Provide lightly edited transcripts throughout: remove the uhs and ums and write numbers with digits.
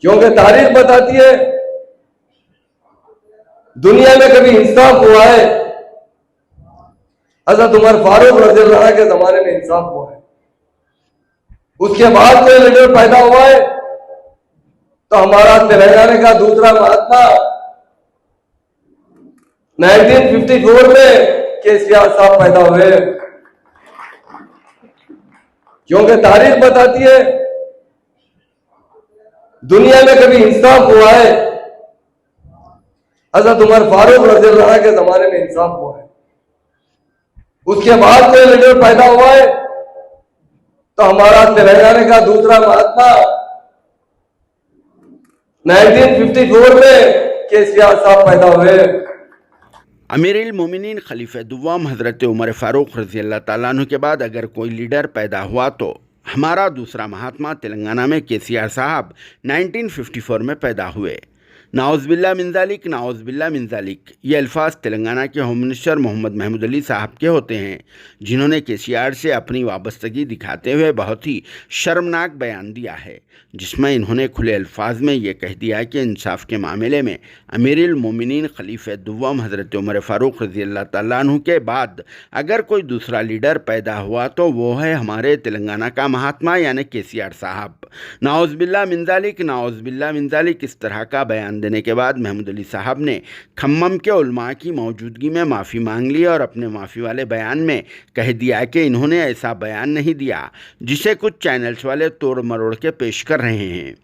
क्योंकि तारीख बताती है दुनिया में कभी इंसाफ हुआ है, हज़रत उमर फारूक रज़ियल्लाहु अन्हु के जमाने में इंसाफ हुआ है। उसके बाद कोई लीडर पैदा हुआ है तो हमारा तेलंगाना का दूसरा महात्मा 1954 में केसीआर साहब पैदा हुए, क्योंकि तारीख बताती है दुनिया में कभी इंसाफ हुआ है, हज़रत उमर फारूक रज़ियल्लाहु अन्हु के जमाने में इंसाफ हुआ है। उसके बाद कोई लीडर पैदा हुआ है तो हमारा तेलंगाना का दूसरा महात्मा 1954 में केसीआर साहब पैदा हुए। अमीरुल मोमिनीन खलीफा दुव्वाम हज़रत उमर फ़ारूक रज़ियल्लाहु ताला अन्हु के बाद अगर कोई लीडर पैदा हुआ तो हमारा दूसरा महात्मा तेलंगाना में केसीआर साहब 1954 में पैदा हुए। नाउज़बिल्लाह मिन ज़ालिक, नाउज़बिल्लाह मिन ज़ालिक, ये अल्फाज तेलंगाना के होम मिनिस्टर मोहम्मद महमूद अली साहब के होते हैं, जिन्होंने केसीआर से अपनी वाबस्तगी दिखाते हुए बहुत ही शर्मनाक बयान दिया है, जिसमें इन्होंने खुले अल्फाज में ये कह दिया कि इंसाफ के मामले में अमीरुल मोमिनीन खलीफा दुव्वाम हज़रत उमर फ़ारूक रज़ियल्लाहु ताला अन्हु के बाद अगर कोई दूसरा लीडर पैदा हुआ तो वो है हमारे तेलंगाना का महात्मा यानी केसीआर साहब। नाउज़बिल्लाह मिन ज़ालिक, नाउज़बिल्लाह मिन ज़ालिक, इस तरह का बयान देने के बाद महमूद अली साहब ने खम्मम के उलमा की मौजूदगी में माफ़ी मांग ली और अपने माफ़ी वाले बयान में कह दिया कि इन्होंने ऐसा बयान नहीं दिया जिसे कुछ चैनल्स वाले तोड़ मरोड़ के पेश कर रहे हैं,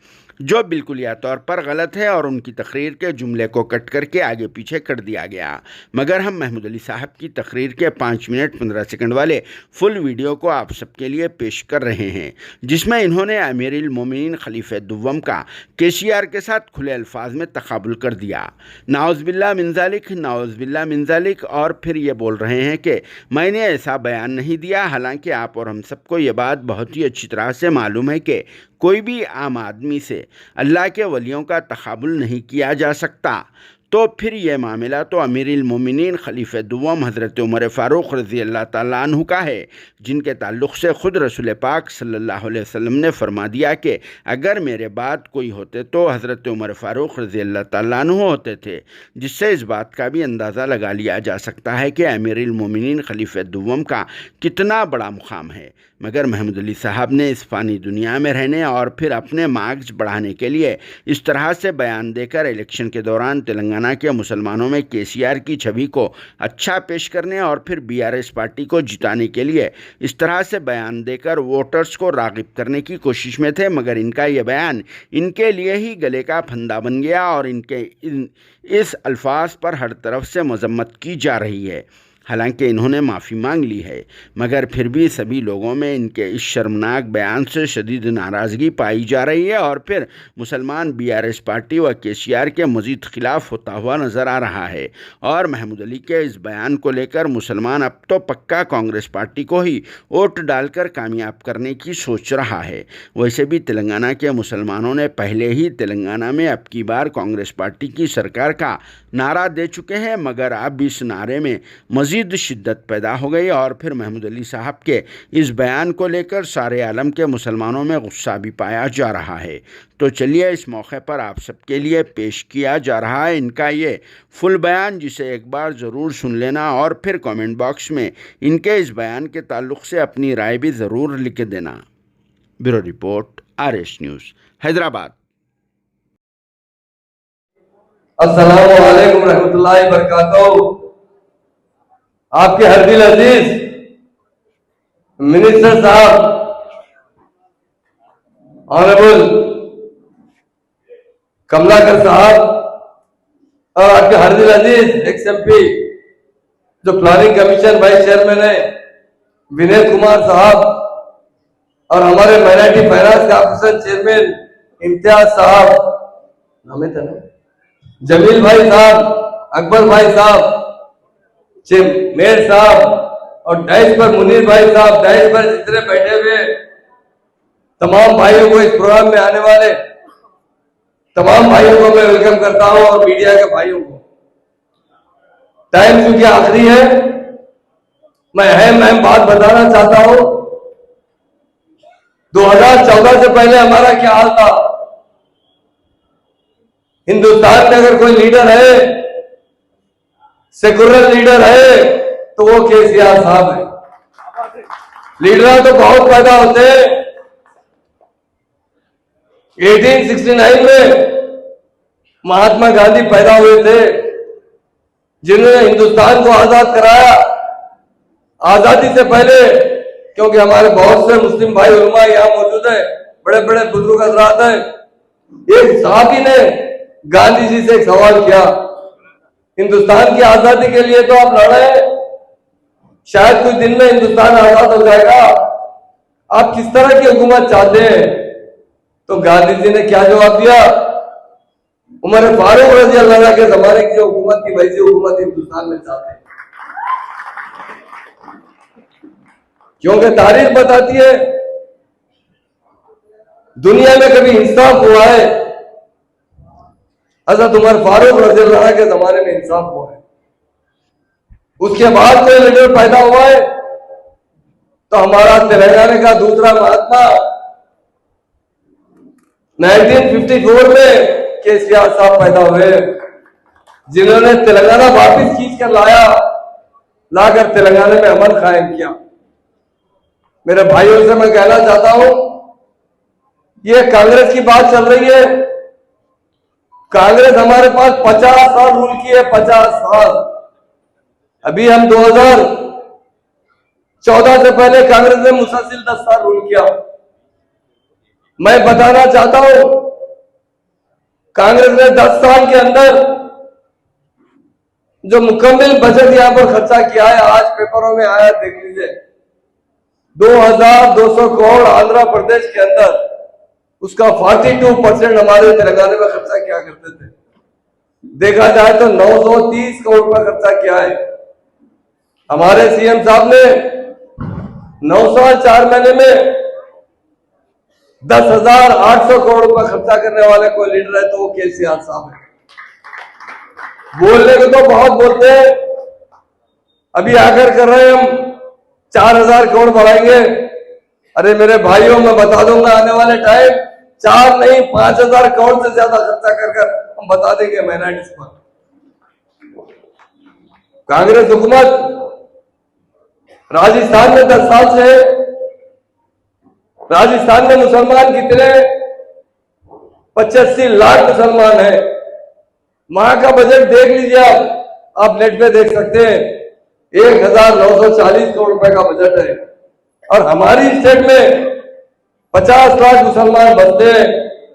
जो बिल्कुल या तौर पर गलत है और उनकी तकरीर के जुमले को कट करके आगे पीछे कर दिया गया। मगर हम महमूद अली साहब की तकरीर के 5 मिनट 15 सेकंड वाले फुल वीडियो को आप सबके लिए पेश कर रहे हैं, जिसमें इन्होंने अमीरुल मोमिनीन खलीफा दुव्वम का केसीआर के साथ खुले अल्फाज में तकाबुल कर दिया। नाउज़बिल्लाह मिन ज़ालिक, नाउज़बिल्लाह मिन ज़ालिक, और फिर ये बोल रहे हैं कि मैंने ऐसा बयान नहीं दिया। हालांकि आप और हम सबको ये बात बहुत ही अच्छी तरह से मालूम है कि कोई भी आम आदमी से अल्लाह के वलियों का तकाबुल नहीं किया जा सकता। तो फिर यह मामला तो अमीरुल मोमिनीन खलीफा दुव्वम हज़रत उमर फ़ारूक रज़ियल्लाहु ताला अन्हु का है, जिनके ताल्लुक़ से ख़ुद रसूल पाक सल्लल्लाहु अलैहि वसल्लम ने फरमा दिया कि अगर मेरे बाद कोई होते तो हज़रत उमर फ़ारूक रज़ियल्लाहु ताला अन्हु होते थे, जिससे इस बात का भी अंदाज़ा लगा लिया जा सकता है कि अमीरुल मोमिनीन खलीफा दुव्वम का कितना बड़ा मुकाम है। मगर महमूद अली साहब ने इस फ़ानी दुनिया में रहने और फिर अपने मार्क्स बढ़ाने के लिए इस तरह से बयान देकर इलेक्शन के दौरान तेलंगाना के मुसलमानों में केसीआर की छवि को अच्छा पेश करने और फिर बीआरएस पार्टी को जिताने के लिए इस तरह से बयान देकर वोटर्स को राग़िब करने की कोशिश में थे। मगर इनका ये बयान इनके लिए ही गले का फंदा बन गया और इनके इस अल्फाज पर हर तरफ से मजम्मत की जा रही है। हालांकि इन्होंने माफ़ी मांग ली है, मगर फिर भी सभी लोगों में इनके इस शर्मनाक बयान से शदीद नाराज़गी पाई जा रही है और फिर मुसलमान बीआरएस पार्टी व केसीआर के मज़ीद ख़िलाफ़ होता हुआ नज़र आ रहा है। और महमूद अली के इस बयान को लेकर मुसलमान अब तो पक्का कांग्रेस पार्टी को ही वोट डालकर कामयाब करने की सोच रहा है। वैसे भी तेलंगाना के मुसलमानों ने पहले ही तेलंगाना में अब की बार कांग्रेस पार्टी की सरकार का नारा दे चुके हैं, मगर अब इस नारे में मज़ीद शिद्दत पैदा हो गई और फिर महमूद अली साहब के इस बयान को लेकर सारे आलम के मुसलमानों में गुस्सा भी पाया जा रहा है। तो चलिए इस मौके पर आप सबके लिए पेश किया जा रहा है इनका ये फुल बयान, जिसे एक बार ज़रूर सुन लेना और फिर कमेंट बॉक्स में इनके इस बयान के ताल्लुक़ से अपनी राय भी ज़रूर लिख देना। Bureau report, RS news, Hyderabad. अस्सलामु अलैकुम रहमतुल्लाहि बरकातहू। आपके हर दिल अजीज मिनिस्टर साहब, ऑनरेबल कमलाकर साहब और आपके हर दिल अजीज XMP जो प्लानिंग कमीशन वाइस चेयरमैन है विनय कुमार साहब और हमारे minority finance corporation chairman Imtiaz साहब, नाम है ना, जमील भाई साहब, अकबर भाई साहब, मेयर साहब और डाइस पर मुनीर भाई साहब, डाइस पर जितने बैठे हुए तमाम भाइयों को, इस प्रोग्राम में आने वाले तमाम भाइयों को मैं वेलकम करता हूं और मीडिया के भाइयों को। टाइम चूंकि आखिरी है, मैं अहम बात बताना चाहता हूं। 2014 से पहले हमारा क्या हाल था, हिंदुस्तान में अगर कोई लीडर है, सेकुलर लीडर है, तो वो केसीआर साहब है। लीडर तो बहुत पैदा होते हैं। 1869 में महात्मा गांधी पैदा हुए थे, जिन्होंने हिंदुस्तान को आजाद कराया। आजादी से पहले, क्योंकि हमारे बहुत से मुस्लिम भाई उलमा यहाँ मौजूद है, बड़े बड़े बुजुर्ग हजरात हैं, एक साहबी ने गांधी जी से एक सवाल किया, हिंदुस्तान की आजादी के लिए तो आप लड़े, शायद कुछ दिन में हिंदुस्तान आजाद हो जाएगा, आप किस तरह की हुकूमत चाहते हैं? तो गांधी जी ने क्या जवाब दिया? उमर फारूक रजी अल्लाह के जमाने की जो हुकूमत थी, वैसी हुकूमत हिंदुस्तान में चाहते हैं। क्योंकि तारीख बताती है दुनिया में कभी इंसाफ हुआ है, हजरत उमर फारूक रजी अल्लाह के जमाने में इंसाफ हुआ है। उसके बाद कोई लीडर पैदा हुआ है तो हमारा तेलंगाना का दूसरा महात्मा 1954 में केसीआर साहब पैदा हुए, जिन्होंने तेलंगाना वापिस खींच कर लाकर तेलंगाना में अमन कायम किया। मेरे भाइयों से मैं कहना चाहता हूं, ये कांग्रेस की बात चल रही है। कांग्रेस हमारे पास 50 साल रूल की है, 50 साल। अभी हम 2014 से पहले कांग्रेस ने मुसलसिल 10 साल रूल किया। मैं बताना चाहता हूं, कांग्रेस ने 10 साल के अंदर जो मुकम्मल बजट यहां पर खर्चा किया है, आज पेपरों में आया, देख लीजिए। 2200 करोड़ आंध्र प्रदेश के अंदर, उसका 42% हमारे तेलंगाना में खर्चा किया करते थे। देखा जाए तो 930 करोड़ रुपया खर्चा किया है। हमारे सीएम साहब ने 9 साल 4 महीने में 10,800 करोड़ रुपया खर्चा करने वाले कोई लीडर है तो वो केसीआर साहब है। बोलने को तो बहुत बोलते हैं, अभी आकर कर रहे हैं हम 4,000 करोड़ बढ़ाएंगे। अरे मेरे भाइयों, मैं बता दूंगा आने वाले टाइम 4 नहीं 5,000 करोड़ से ज्यादा खर्चा कर हम बता देंगे माइनॉरिटीज पर। कांग्रेस हुकूमत राजस्थान में 10 साल से, राजस्थान में मुसलमान कितने? 85 लाख मुसलमान है। वहां का बजट देख लीजिए, आप नेट पे देख सकते हैं, 1940 करोड़ रुपए का बजट है। और हमारी स्टेट में 50 लाख मुसलमान बसते हैं,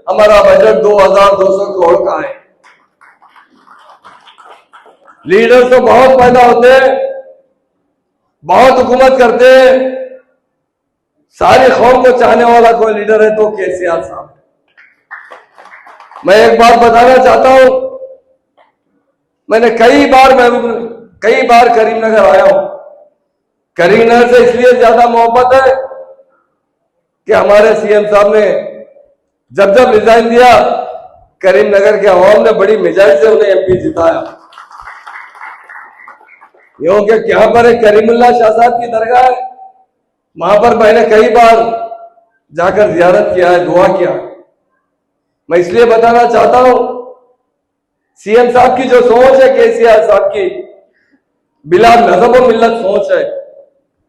हमारा बजट 2,200 करोड़ का है। लीडर तो बहुत पैदा होते हैं, बहुत हुकूमत करते हैं, सारी कौम को चाहने वाला कोई लीडर है तो केसीआर साहब। मैं एक बात बताना चाहता हूं, मैंने कई बार करीमनगर आया हूं। करीमनगर से इसलिए ज्यादा मोहब्बत है कि हमारे सीएम साहब ने जब रिजाइन दिया, करीमनगर के अवाम ने बड़ी मिजाज से उन्हें एमपी जिताया। क्योंकि यहाँ पर एक करीमुल्लाह शाह साहब की दरगाह है, वहां पर मैंने कई बार जाकर जियारत किया है, दुआ किया। मैं इसलिए बताना चाहता हूं, सीएम साहब की जो सोच है, केसीआर साहब की बिला नज़ब व मिल्लत सोच है।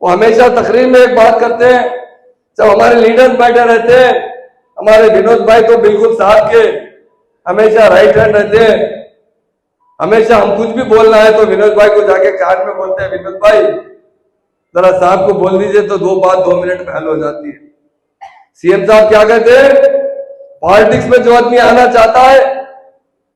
वो हमेशा तकरीर में एक बात करते हैं, जब हमारे लीडर्स बैठे रहते हैं, हमारे विनोद भाई तो बिल्कुल साहब के हमेशा राइट हैंड रहते हैं। हमेशा हम कुछ भी बोलना है तो विनोद भाई को जाके कान में बोलते हैं, विनोद भाई जरा साहब को बोल दीजिए, तो 2 मिनट में हल हो जाती है। सीएम साहब क्या कहते हैं, पॉलिटिक्स में जो आदमी आना चाहता है